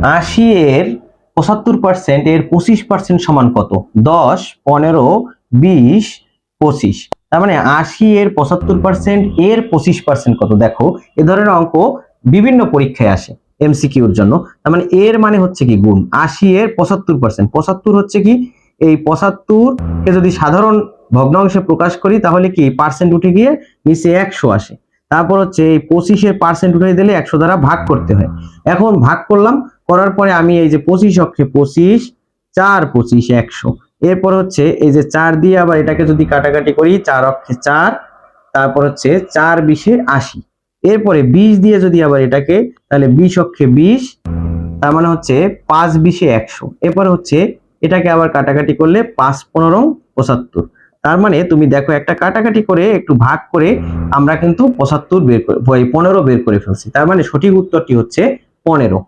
80 এর 75% এর 25% সমান কত? 10, 15, 20, 25। তার মানে 80 এর 75% এর 25% কত? দেখো এ ধরনের অঙ্ক বিভিন্ন পরীক্ষায় আসে এমসিকিউর জন্য। তার মানে এর মানে হচ্ছে কি গুণ, 80 এর 75%। 75 হচ্ছে কি, এই 75 কে যদি সাধারণ ভগ্নাংশে প্রকাশ করি তাহলে কি পার্সেন্ট উঠে গিয়ে নিচে 100 আসে। তারপর হচ্ছে এই 25 এর পার্সেন্ট উঠে দিলে 100 দ্বারা ভাগ করতে হয়। এখন ভাগ করলাম, করার পরে আমি এই যে 25 অক্ষে 25, 4 25 100। এরপর হচ্ছে এই যে 4 দিয়ে আবার এটাকে যদি কাটাকাটি করি, 4 অক্ষে 4, তারপর হচ্ছে 4 20 80। এরপরে 20 দিয়ে যদি আবার এটাকে, তাহলে 20 অক্ষে 20, তার মানে হচ্ছে 5 20 100। এরপর হচ্ছে এটাকে আবার কাটাকাটি করলে 5 15 75। তার মানে তুমি দেখো একটা কাটাকাটি করে একটু ভাগ করে আমরা কিন্তু 75 বের করে 15 বের করে ফেলছি। তার মানে সঠিক উত্তরটি হচ্ছে 15।